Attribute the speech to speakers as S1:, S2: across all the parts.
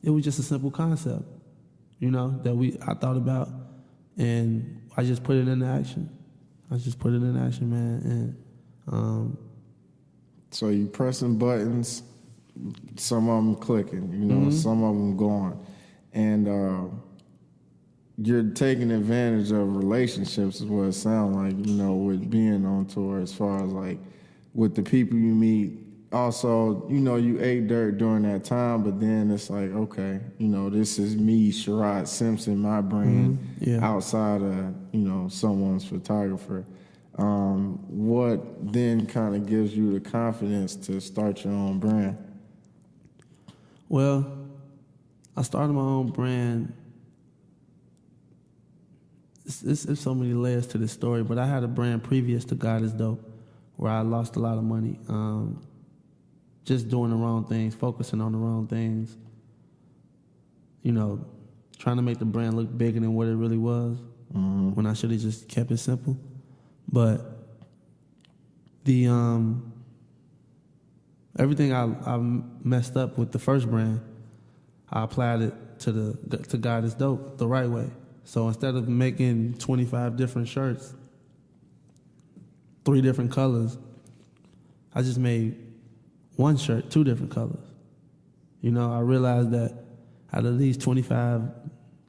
S1: it was just a simple concept, you know, that I thought about, and I just put it into action. Man, and
S2: so you pressing buttons, some of them clicking, you know, some of them going, and you're taking advantage of relationships is what it sounds like, you know, with being on tour, as far as like with the people you meet. Also, you know, you ate dirt during that time, but then it's like, okay, you know, this is me, Sherrod Simpson, my brand, outside of, you know, someone's photographer. What then kind of gives you the confidence to start your own brand?
S1: Well, I started my own brand. It's so many layers to this story, but I had a brand previous to God is Dope, where I lost a lot of money. Just doing the wrong things, focusing on the wrong things, you know, trying to make the brand look bigger than what it really was, when I should have just kept it simple. But the everything I messed up with the first brand, I applied it to God is Dope the right way. So instead of making 25 different shirts, 3 different colors, I just made one shirt, 2 different colors. You know, I realized that out of these 25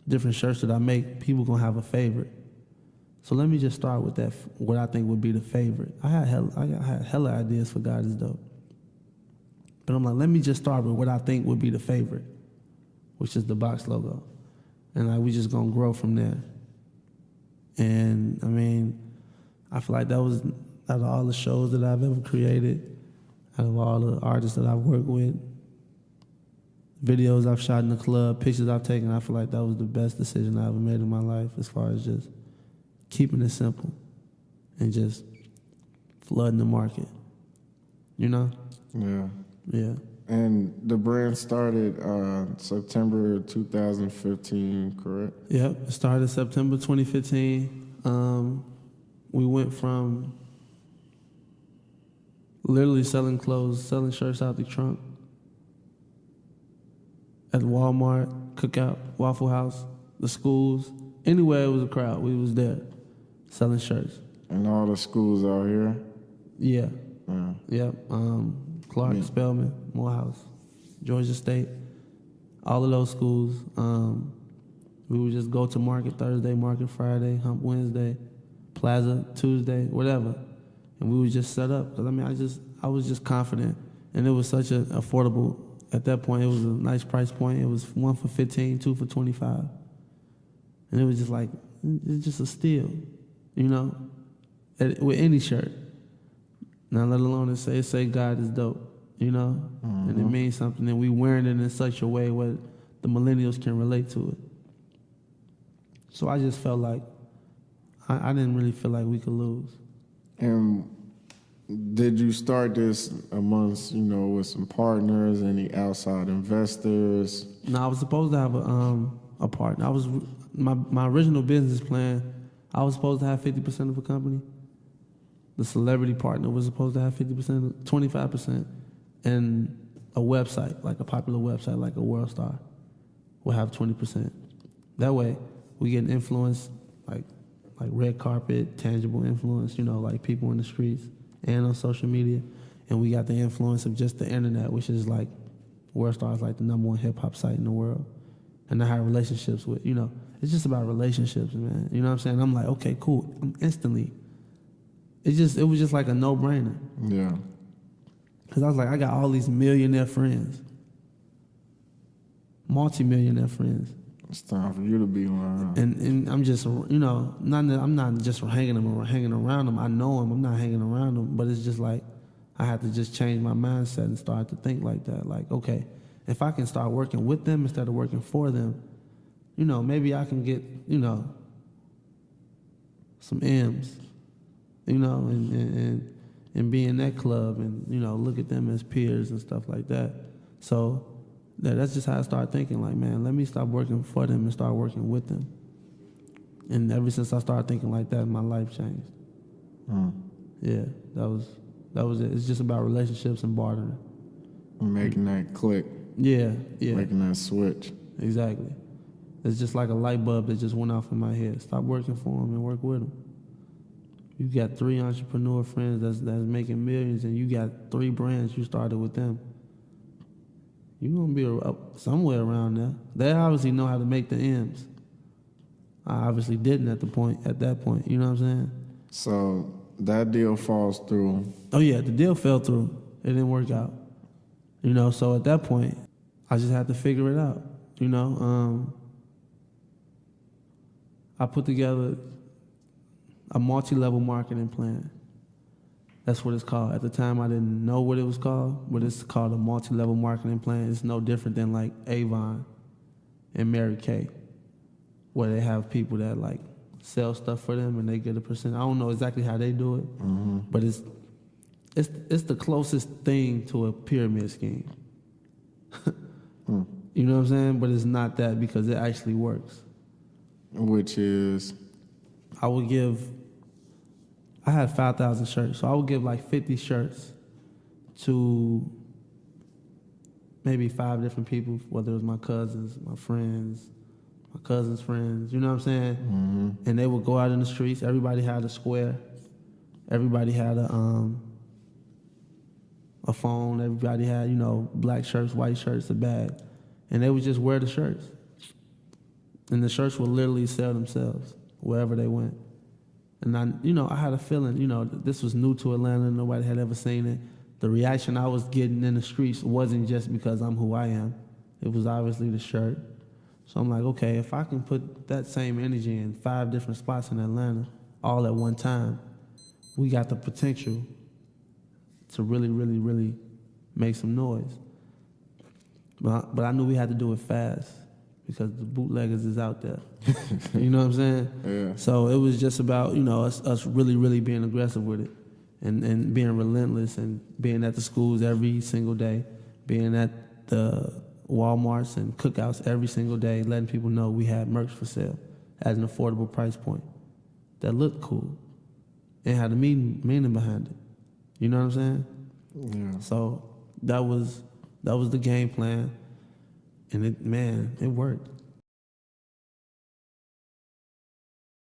S1: different shirts that I make, people gonna have a favorite. So let me just start with that, what I think would be the favorite. I had hella ideas for God is Dope. But I'm like, let me just start with what I think would be the favorite, which is the box logo. And like, we just gonna grow from there. And I mean, I feel like that was, out of all the shows that I've ever created, out of all the artists that I've worked with, videos I've shot in the club, pictures I've taken, I feel like that was the best decision I ever made in my life, as far as just keeping it simple and just flooding the market, you know?
S2: Yeah.
S1: Yeah.
S2: And the brand started September 2015, correct?
S1: Yep, it started September 2015. We went from literally selling clothes, selling shirts out the trunk at Walmart, Cookout, Waffle House, the schools, anywhere it was a crowd, we was there selling shirts.
S2: And all the schools out here?
S1: Yeah. Yep. Clark, Spelman, Morehouse, Georgia State, all of those schools. We would just go to market Thursday, market Friday, hump Wednesday, plaza Tuesday, whatever. And we would just set up. Because I mean, I was just confident. And it was such an affordable, at that point, it was a nice price point. It was 1 for $15, 2 for $25. And it was just like, it's just a steal, you know, with any shirt. Now, let alone it say God is dope, you know? And it means something, and we wearing it in such a way where the millennials can relate to it. So I just felt like, I didn't really feel like we could lose. And
S2: did you start this amongst, you know, with some partners, any outside investors?
S1: No, I was supposed to have a partner. My original business plan, I was supposed to have 50% of a company. The celebrity partner was supposed to have 50%, 25%, and a website, like a popular website, like a World Star, will have 20%. That way, we get influence, like red carpet, tangible influence, you know, like people in the streets and on social media, and we got the influence of just the internet, which is like, World Star is like the #1 hip-hop site in the world. And I had relationships with, you know, it's just about relationships, man. You know what I'm saying? I'm like, okay, cool. Instantly. It was just like a no-brainer.
S2: Yeah.
S1: Because I was like, I got all these millionaire friends. Multi-millionaire friends.
S2: It's time for you to be one.
S1: And I'm just, you know, I'm not just hanging around them. I know them. I'm not hanging around them. But it's just like, I had to just change my mindset and start to think like that. Like, okay, if I can start working with them instead of working for them, you know, maybe I can get, you know, some M's, you know, and be in that club and, you know, look at them as peers and stuff like that. So that's just how I started thinking, like, man, let me stop working for them and start working with them. And ever since I started thinking like that, my life changed. Yeah, that was it. It's just about relationships and bartering.
S2: Making that click.
S1: Yeah,
S2: making that switch.
S1: exactly. It's just like a light bulb that just went off in my head. Stop working for them and work with them. You got 3 entrepreneur friends that's making millions, and you got 3 brands you started with them. You're gonna be somewhere around there. They obviously know how to make the M's. I obviously didn't at that point. You know what I'm saying?
S2: So that deal falls through.
S1: Oh yeah, the deal fell through. It didn't work out. You know, so at that point, I just had to figure it out. You know, I put together a multi-level marketing plan. That's what it's called. At the time, I didn't know what it was called, but it's called a multi-level marketing plan. It's no different than like Avon and Mary Kay, where they have people that like sell stuff for them and they get a percent. I don't know exactly how they do it, but it's the closest thing to a pyramid scheme. You know what I'm saying? But it's not that, because it actually works.
S2: Which is?
S1: I had 5,000 shirts, so I would give like 50 shirts to maybe 5 different people, whether it was my cousins, my friends, my cousin's friends, you know what I'm saying? Mm-hmm. And they would go out in the streets. Everybody had a square. Everybody had a phone. Everybody had, black shirts, white shirts, a bag. And they would just wear the shirts. And the shirts would literally sell themselves wherever they went. And I had a feeling, this was new to Atlanta. Nobody had ever seen it. The reaction I was getting in the streets wasn't just because I'm who I am. It was obviously the shirt. So I'm like, okay, if I can put that same energy in 5 different spots in Atlanta all at one time, we got the potential to really, really, really make some noise. But I knew we had to do it fast, because the bootleggers is out there. You know what I'm saying?
S2: Yeah.
S1: So it was just about, us really, really being aggressive with it, and being relentless, and being at the schools every single day, being at the Walmarts and cookouts every single day, letting people know we had merch for sale at an affordable price point that looked cool and had a meaning behind it. You know what I'm saying?
S2: Yeah.
S1: So that was the game plan. And it worked.